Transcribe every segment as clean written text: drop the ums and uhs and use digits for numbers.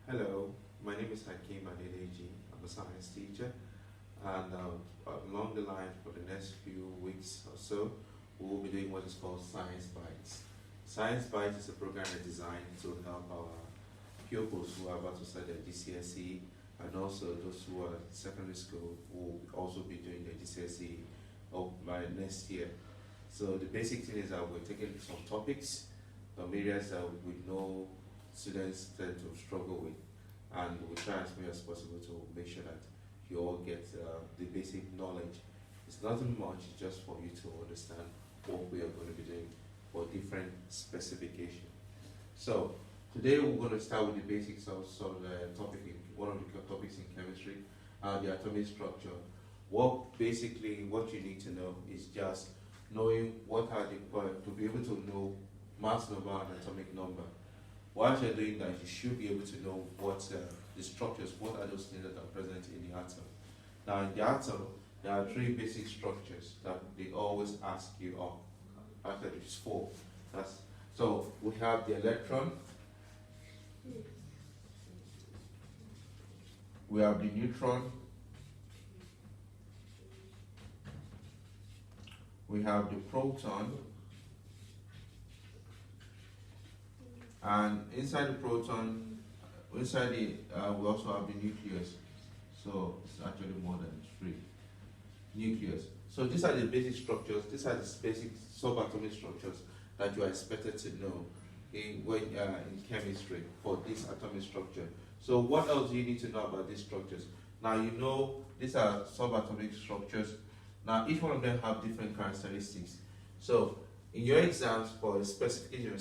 Hello, my name is Hakim Adedeji. I'm a science teacher, and along the line for the next few weeks or so, we will be doing what is called Science Bites. Science Bites is a program designed to help our pupils who are about to start their GCSE and also those who are in secondary school who will also be doing their GCSE by next year. So the basic thing is that we're taking some topics, some areas that we know students tend to struggle with, and we try as much as possible to make sure that you all get the basic knowledge. It's nothing much, it's just for you to understand what we are going to be doing for different specification. So today we're going to start with the basics of one of the topics in chemistry, the atomic structure. What you need to know is just knowing what are the to be able to know mass number and atomic number. While you're doing that, you should be able to know what the structures, what are those things that are present in the atom. Now, in the atom, there are three basic structures that they always ask you of. Actually, it's four. So we have the electron, we have the neutron, we have the proton, and inside the proton, we also have the nucleus. So it's actually more than three nucleus. So these are the basic structures. These are the basic subatomic structures that you are expected to know in chemistry for this atomic structure. So what else do you need to know about these structures? Now you know these are subatomic structures. Now each one of them have different characteristics. So in your exams for a specification,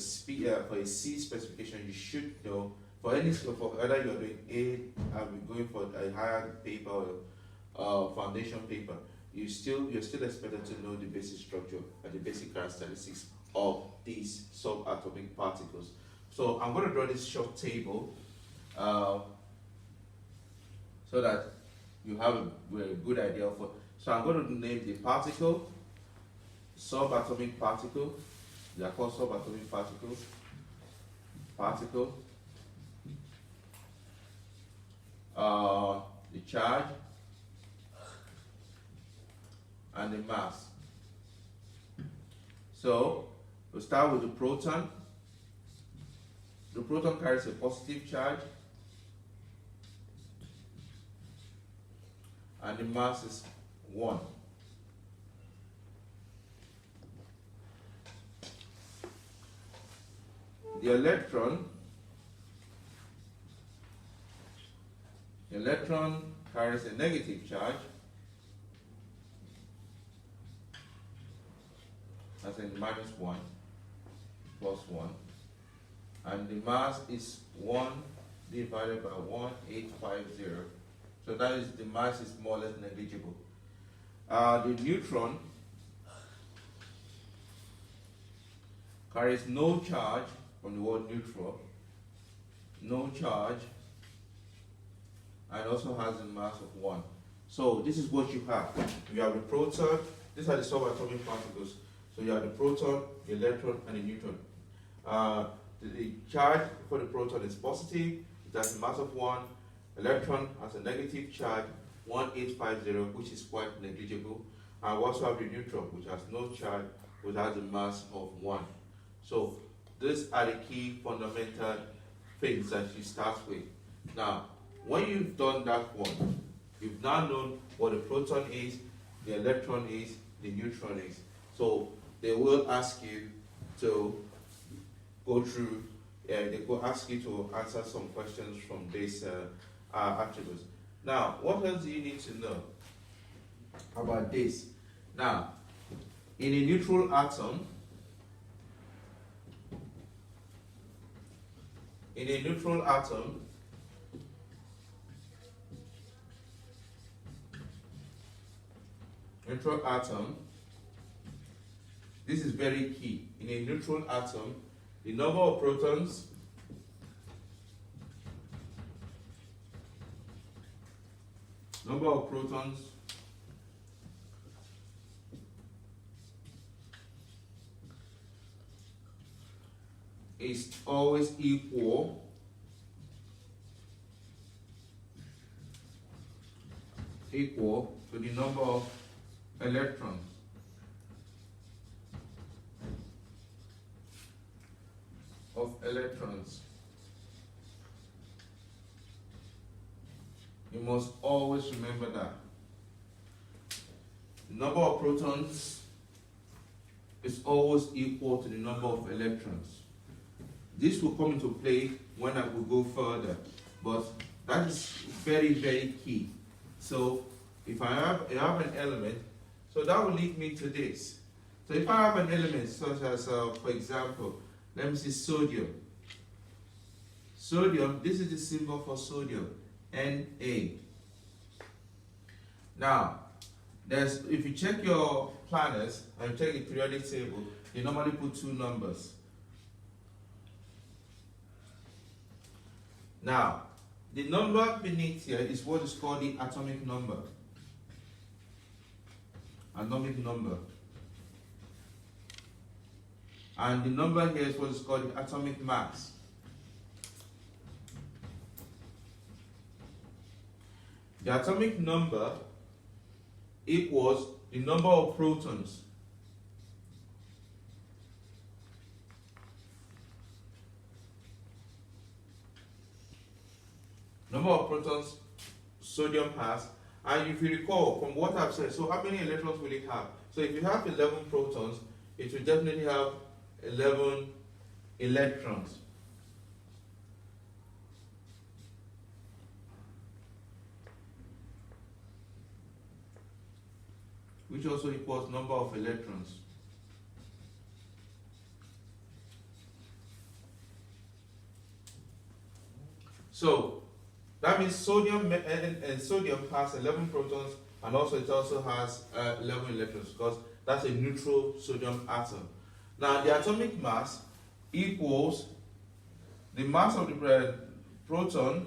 for a C specification, you should know for whether you're doing going for a higher paper or foundation paper, you're still expected to know the basic structure and the basic characteristics of these subatomic particles. So I'm going to draw this short table so that you have a good idea of what. So I'm going to name the particle, subatomic particle. They are called subatomic particles. Particle. The charge and the mass. So we'll start with the proton. The proton carries a positive charge and the mass is 1. The electron carries a negative charge, as in -1, +1, and the mass is 1 divided by 1850. So that is, the mass is more or less negligible. The neutron carries no charge, from the word neutral, no charge, and also has a mass of 1. So this is what you have. You have the proton, these are the subatomic particles. So you have the proton, the electron, and the neutron. The charge for the proton is positive, it has a mass of 1. Electron has a negative charge, 1850, which is quite negligible. And we also have the neutron, which has no charge, which has a mass of 1. So these are the key fundamental things that you start with. Now, when you've done that one, you've now known what the proton is, the electron is, the neutron is. So they will ask you to go through, they will ask you to answer some questions from these attributes. Now, what else do you need to know about this? Now, in a neutral atom, this is very key. In a neutral atom, the number of protons is always equal equal to the number of electrons. You must always remember that. The number of protons is always equal to the number of electrons. This will come into play when I will go further, but that is very, very key. So if I have an element, so that will lead me to this. So if I have an element such as, for example, let me see sodium. Sodium, this is the symbol for sodium, Na. Now, if you check your planners and check the periodic table, they normally put two numbers. Now, the number beneath here is what is called the atomic number. Atomic number. And the number here is what is called the atomic mass. The atomic number equals the number of protons. Number of protons sodium has, and if you recall from what I've said, so how many electrons will it have? So if you have 11 protons, it will definitely have 11 electrons. Which also equals number of electrons. So that means sodium and sodium has 11 protons, and also it also has 11 electrons, because that's a neutral sodium atom. Now the atomic mass equals the mass of the proton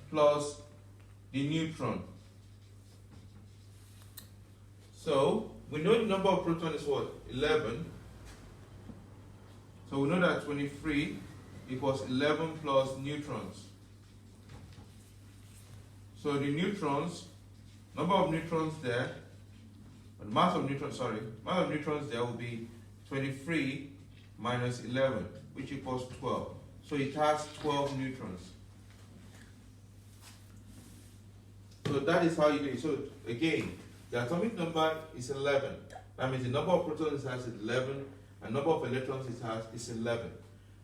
plus the neutron. So we know the number of protons is what? 11. So we know that 23 equals 11 plus neutrons. So the neutrons, number of neutrons there, mass of neutrons there will be 23 minus 11, which equals 12. So it has 12 neutrons. So that is how you do it. So again, the atomic number is 11. That means the number of protons it has is 11, and number of electrons it has is 11.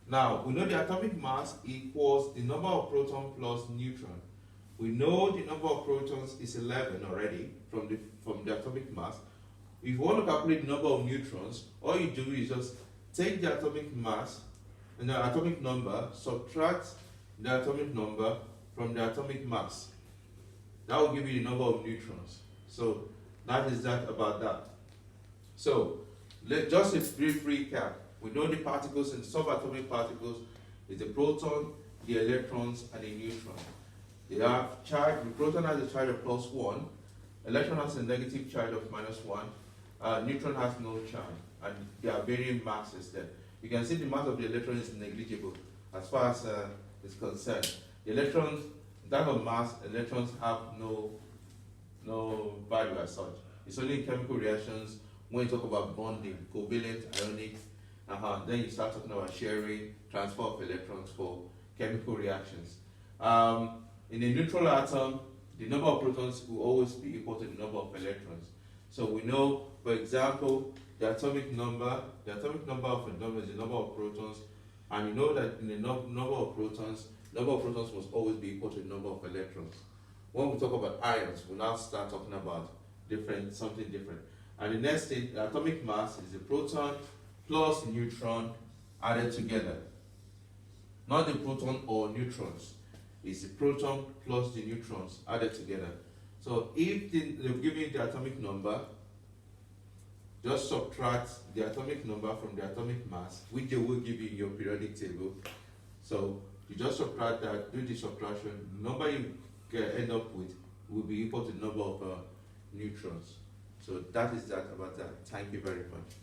Now, we know the atomic mass equals the number of proton plus neutron. We know the number of protons is 11 already from the atomic mass. If you want to calculate the number of neutrons, all you do is just take the atomic mass and the atomic number, subtract the atomic number from the atomic mass. That will give you the number of neutrons. So that is that about that. So just a brief recap. We know the particles and subatomic particles is the proton, the electrons, and the neutron. They have charge. The proton has a charge of +1. Electron has a negative charge of -1. Neutron has no charge, and there are varying masses there. You can see the mass of the electron is negligible as far as is concerned. The electrons, that of mass, electrons have no value as such. It's only in chemical reactions when you talk about bonding, covalent, ionic. Then you start talking about sharing, transfer of electrons for chemical reactions. In a neutral atom, the number of protons will always be equal to the number of electrons. So we know, for example, the atomic number of a number is the number of protons, and you know that in the number of protons must always be equal to the number of electrons. When we talk about ions, we now start talking about something different. And the next thing, the atomic mass is the proton plus neutron added together. Not the proton or neutrons. It's the proton plus the neutrons added together. So if they've given you the atomic number, just subtract the atomic number from the atomic mass, which they will give you in your periodic table. So you just subtract that, do the subtraction, the number you end up with will be equal to the number of neutrons. So that is that about that. Thank you very much.